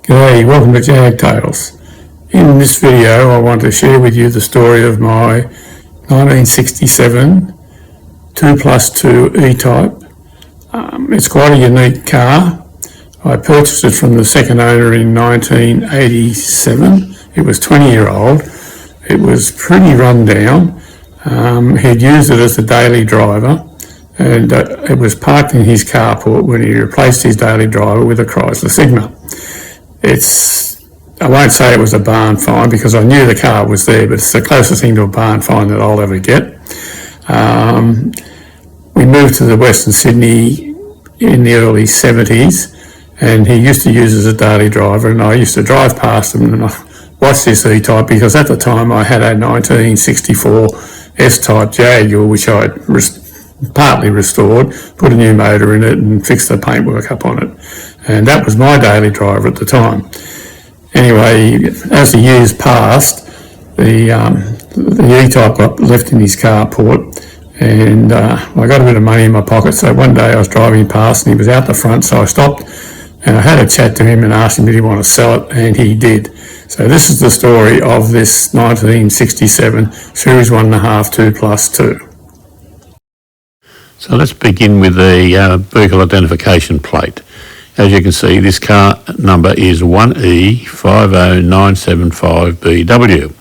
G'day, welcome to Jag Tales. In this video I want to share with you the story of my 1967 2+2 E-Type. It's quite a unique car. I purchased it from the second owner in 1987. It was 20-year-old. It was pretty run down. He'd used it as a daily driver, and it was parked in his carport when he replaced his daily driver with a Chrysler Sigma. I won't say it was a barn find because I knew the car was there, but it's the closest thing to a barn find that I'll ever get. We moved to the Western Sydney in the early 70s, and he used to use it as a daily driver, and I used to drive past him and I watched this E-Type because at the time I had a 1964 S-Type Jaguar which I had partly restored, put a new motor in it and fixed the paintwork up on it, and that was my daily driver at the time. Anyway, as the years passed, the E-Type got left in his carport, and I got a bit of money in my pocket, so one day I was driving past and he was out the front, so I stopped and I had a chat to him and asked him did he want to sell it, and he did. So this is the story of this 1967 Series 1.5 2+2. So let's begin with the vehicle identification plate. As you can see, this car number is 1E50975BW.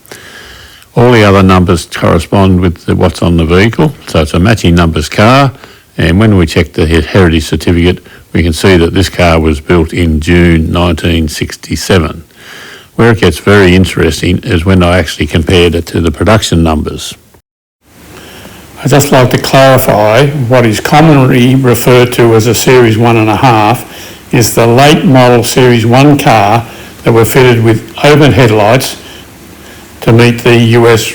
All the other numbers correspond with what's on the vehicle, so it's a matching numbers car, and when we check the heritage certificate, we can see that this car was built in June 1967. Where it gets very interesting is when I actually compared it to the production numbers. I'd just like to clarify what is commonly referred to as a Series 1.5 is the late model Series 1 car that were fitted with open headlights to meet the US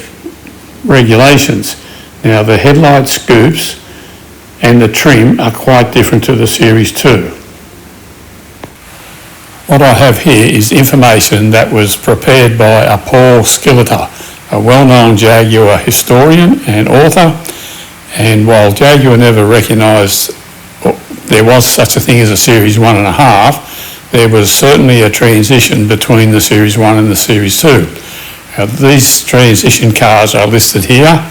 regulations. Now the headlight scoops and the trim are quite different to the Series 2. What I have here is information that was prepared by a Paul Skilleter, a well-known Jaguar historian and author, and while Jaguar never recognised there was such a thing as a Series 1.5, there was certainly a transition between the Series 1 and the Series 2. Now, these transition cars are listed here,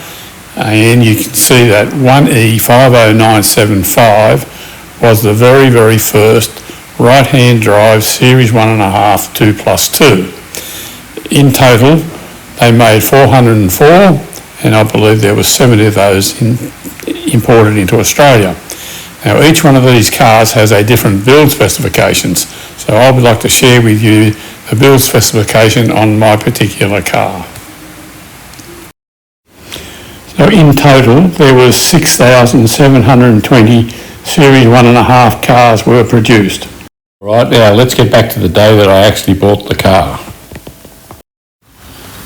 and you can see that 1E50975 was the very, very first right-hand drive Series 1.5 2+2. In total, they made 404, and I believe there were 70 of those imported into Australia. Now each one of these cars has a different build specifications, so I would like to share with you the build specification on my particular car. So in total there was 6,720 Series 1.5 cars were produced. Right, now let's get back to the day that I actually bought the car.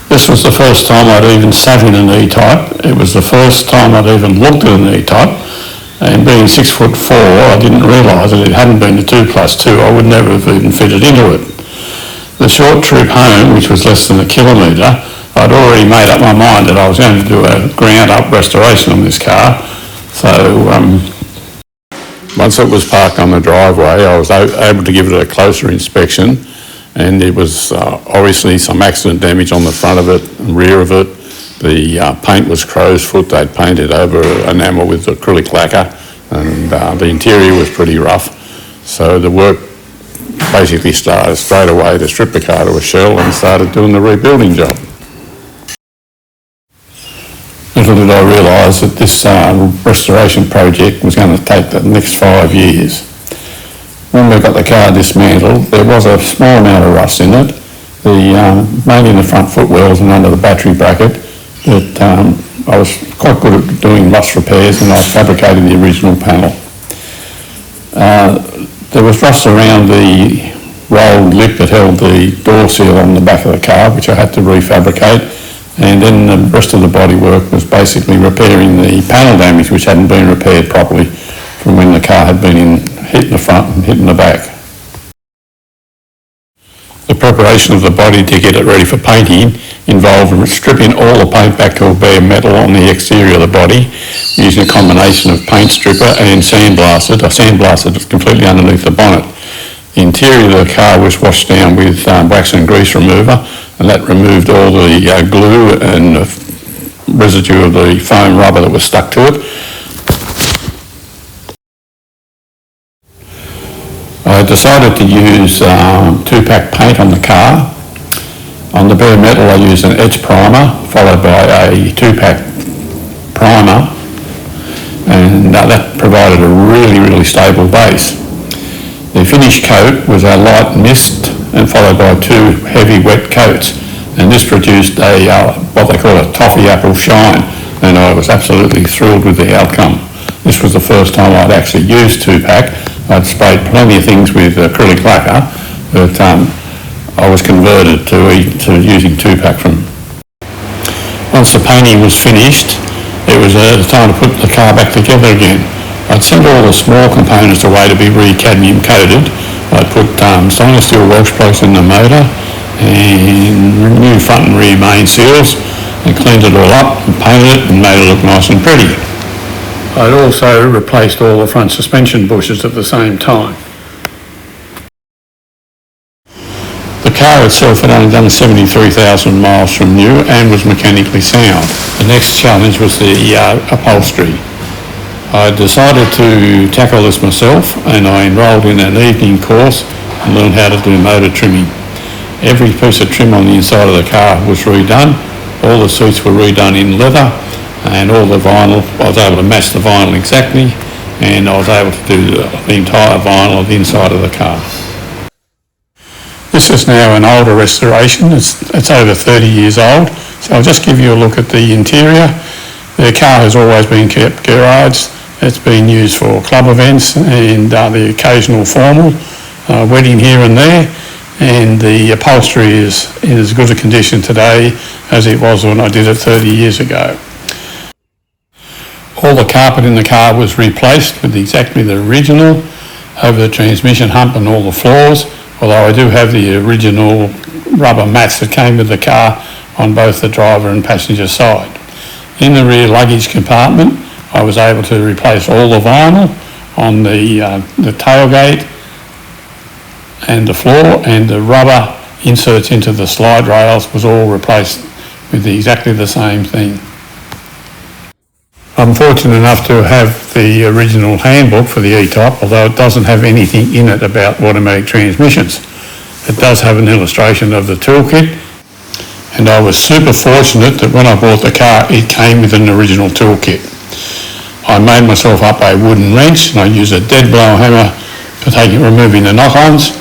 This was the first time I'd even sat in an E-Type. It was the first time I'd even looked at an E-Type, and being 6'4", I didn't realise that it hadn't been a 2+2. I would never have even fitted into it. The short trip home, which was less than a kilometre, I'd already made up my mind that I was going to do a ground-up restoration on this car. So once it was parked on the driveway, I was able to give it a closer inspection, and there was obviously some accident damage on the front of it and rear of it. The paint was crow's foot. They'd painted over enamel with acrylic lacquer, and the interior was pretty rough. So the work basically started straight away to strip the car to a shell and started doing the rebuilding job. Little did I realise that this restoration project was going to take the next 5 years. When we got the car dismantled, there was a small amount of rust in it, mainly in the front footwells and under the battery bracket, but I was quite good at doing rust repairs, and I fabricated the original panel. There was rust around the rolled lip that held the door seal on the back of the car, which I had to refabricate, and then the rest of the bodywork was basically repairing the panel damage which hadn't been repaired properly from when the car had been hit in the front and hit in the back. The preparation of the body to get it ready for painting involved stripping all the paint back to a bare metal on the exterior of the body using a combination of paint stripper and sandblasted. I sandblasted it completely underneath the bonnet. The interior of the car was washed down with wax and grease remover, and that removed all the glue and residue of the foam rubber that was stuck to it. I decided to use 2-pack paint on the car. On the bare metal I used an etch primer followed by a 2-pack primer, and that provided a really stable base. The finish coat was a light mist and followed by 2 heavy wet coats, and this produced a what they call a toffee apple shine, and I was absolutely thrilled with the outcome. This was the first time I'd actually used 2-pack. I'd sprayed plenty of things with acrylic lacquer, but I was converted to using 2-pack from. Once the painting was finished, it was time to put the car back together again. I'd sent all the small components away to be re-cadmium coated. I'd put stainless steel works plugs in the motor and new front and rear main seals, and cleaned it all up and painted it and made it look nice and pretty. I'd also replaced all the front suspension bushes at the same time. The car itself had only done 73,000 miles from new and was mechanically sound. The next challenge was the upholstery. I decided to tackle this myself, and I enrolled in an evening course and learned how to do motor trimming. Every piece of trim on the inside of the car was redone. All the seats were redone in leather, and all the vinyl, I was able to match the vinyl exactly, and I was able to do the entire vinyl of the inside of the car. This is now an older restoration. It's over 30 years old, so I'll just give you a look at the interior. The car has always been kept garaged. It's been used for club events and the occasional formal wedding here and there, and the upholstery is in as good a condition today as it was when I did it 30 years ago. All the carpet in the car was replaced with exactly the original over the transmission hump and all the floors, although I do have the original rubber mats that came with the car on both the driver and passenger side. In the rear luggage compartment, I was able to replace all the vinyl on the tailgate and the floor, and the rubber inserts into the slide rails was all replaced with exactly the same thing. I'm fortunate enough to have the original handbook for the E-Type, although it doesn't have anything in it about automatic transmissions. It does have an illustration of the toolkit, and I was super fortunate that when I bought the car it came with an original toolkit. I made myself up a wooden wrench, and I used a dead blow hammer for removing the knock-ons.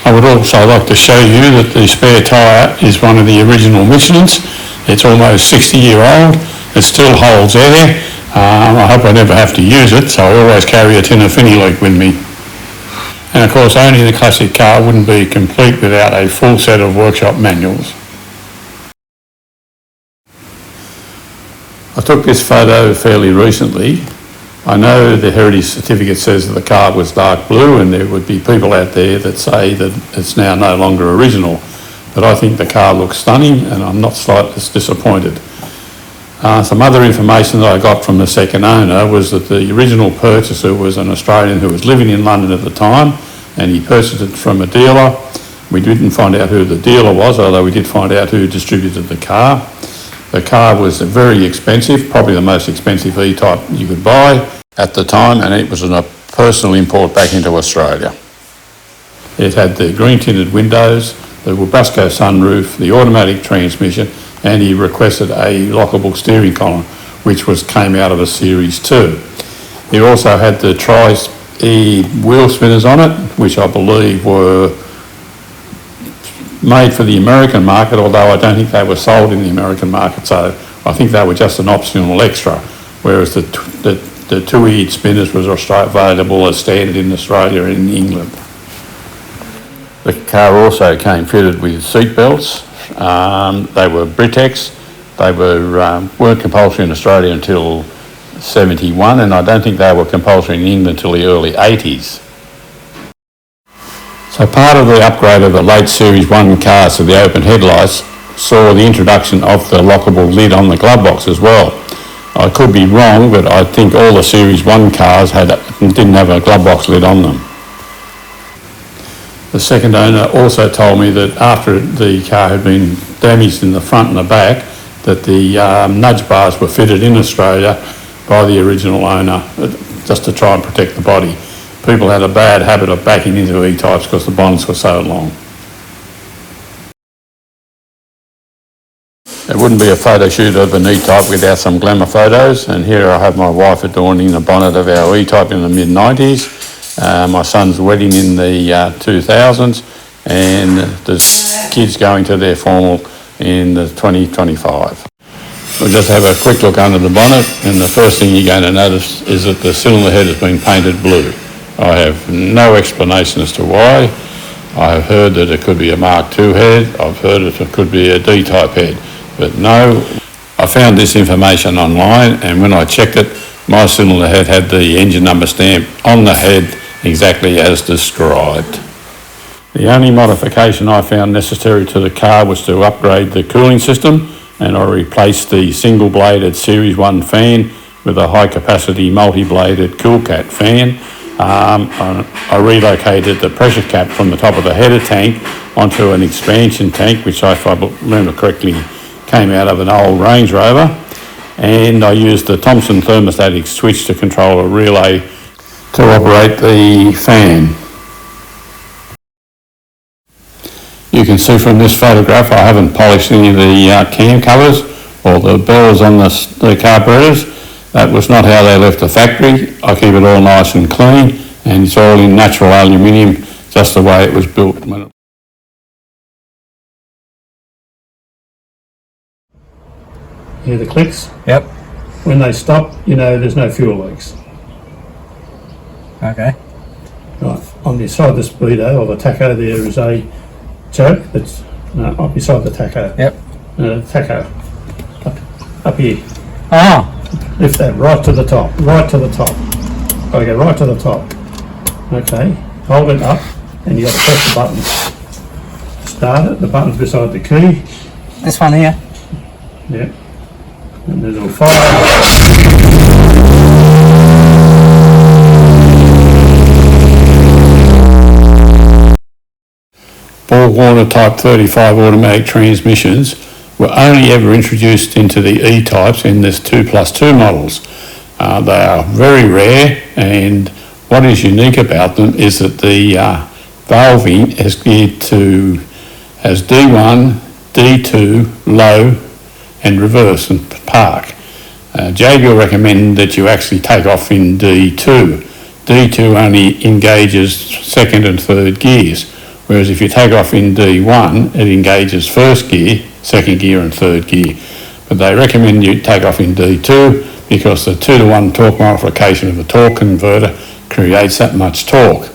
I would also like to show you that the spare tyre is one of the original Michelin's. It's almost 60-year-old. It still holds air. I hope I never have to use it, so I always carry a tin of Finileak with me. And of course, owning the classic car wouldn't be complete without a full set of workshop manuals. I took this photo fairly recently. I know the heritage certificate says that the car was dark blue, and there would be people out there that say that it's now no longer original. But I think the car looks stunning, and I'm not slightly disappointed. Some other information that I got from the second owner was that the original purchaser was an Australian who was living in London at the time, and he purchased it from a dealer. We didn't find out who the dealer was, although we did find out who distributed the car. The car was very expensive, probably the most expensive E-Type you could buy at the time, and it was a personal import back into Australia. It had the green tinted windows, the Webasto sunroof, the automatic transmission, and he requested a lockable steering column, which came out of a Series 2. He also had the Tri-E wheel spinners on it, which I believe were made for the American market, although I don't think they were sold in the American market, so I think they were just an optional extra, whereas the two-eared spinners was available as standard in Australia and in England. The car also came fitted with seat belts. They were Britex. They weren't compulsory in Australia until 71, and I don't think they were compulsory in England until the early 80s. So part of the upgrade of the late Series 1 cars to the open headlights saw the introduction of the lockable lid on the glove box as well. I could be wrong, but I think all the Series 1 cars didn't have a glove box lid on them. The second owner also told me that after the car had been damaged in the front and the back, that the nudge bars were fitted in Australia by the original owner, just to try and protect the body. People had a bad habit of backing into E-types because the bonnets were so long. It wouldn't be a photo shoot of an E-type without some glamour photos, and here I have my wife adorning the bonnet of our E-type in the mid-90s, my son's wedding in the 2000s, and the kids going to their formal in the 2025. We'll just have a quick look under the bonnet, and the first thing you're going to notice is that the cylinder head has been painted blue. I have no explanation as to why. I have heard that it could be a Mark II head, I've heard that it could be a D-type head, but no. I found this information online, and when I checked it, my cylinder head had the engine number stamp on the head exactly as described. The only modification I found necessary to the car was to upgrade the cooling system, and I replaced the single-bladed Series 1 fan with a high-capacity multi-bladed Coolcat fan. I relocated the pressure cap from the top of the header tank onto an expansion tank, which, if I remember correctly, came out of an old Range Rover, and I used the Thomson thermostatic switch to control a relay to operate the fan. You can see from this photograph I haven't polished any of the cam covers or the bells on the carburetors. That was not how they left the factory. I keep it all nice and clean, and it's all in natural aluminium, just the way it was built. Hear the clicks? Yep. When they stop, you know there's no fuel leaks. Okay. Right, on the side of the speedo or the tacho there is a choke that's beside the tacho. Yep. Tacho. Up here. Oh. Lift that right to the top. Right to the top. Gotta go right to the top. Okay. Hold it up and you got to press the buttons. Start it. The button's beside the key. This one here. Yep. And there's a fire. Borg-Warner Type 35 automatic transmissions were only ever introduced into the E-types in this 2+2 models. They are very rare, and what is unique about them is that the valving is geared to as D1, D2, low and reverse and park. Jaguar recommend that you actually take off in D2. D2 only engages second and third gears, whereas if you take off in D1, it engages first gear, second gear and third gear. But they recommend you take off in D2 because the 2-to-1 torque modification of the torque converter creates that much torque.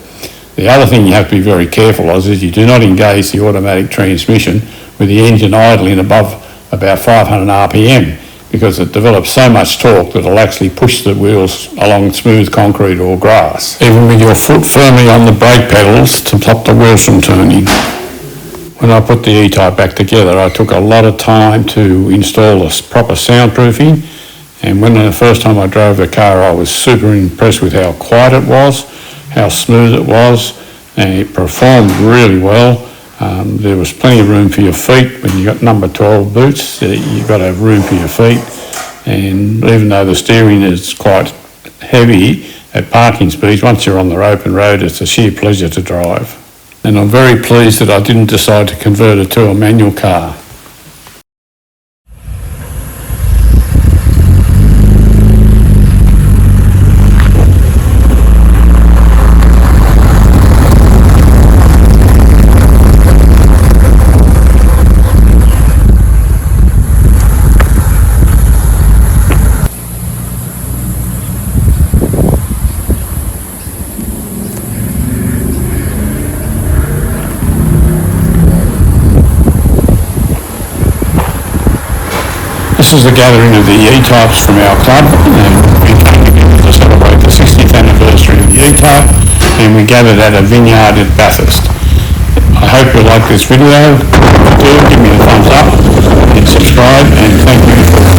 The other thing you have to be very careful of is you do not engage the automatic transmission with the engine idling above about 500 RPM, because it develops so much torque that it'll actually push the wheels along smooth concrete or grass, even with your foot firmly on the brake pedals to stop the wheels from turning. When I put the E-type back together, I took a lot of time to install the proper soundproofing, and when the first time I drove the car, I was super impressed with how quiet it was, how smooth it was, and it performed really well. There was plenty of room for your feet. When you got number 12 boots, you've got to have room for your feet, and even though the steering is quite heavy at parking speeds, once you're on the open road, it's a sheer pleasure to drive. And I'm very pleased that I didn't decide to convert it to a manual car. This is a gathering of the E-types from our club, and we came together to celebrate the 60th anniversary of the E-type, and we gathered at a vineyard at Bathurst. I hope you like this video. If you do, give me a thumbs up and subscribe, and thank you for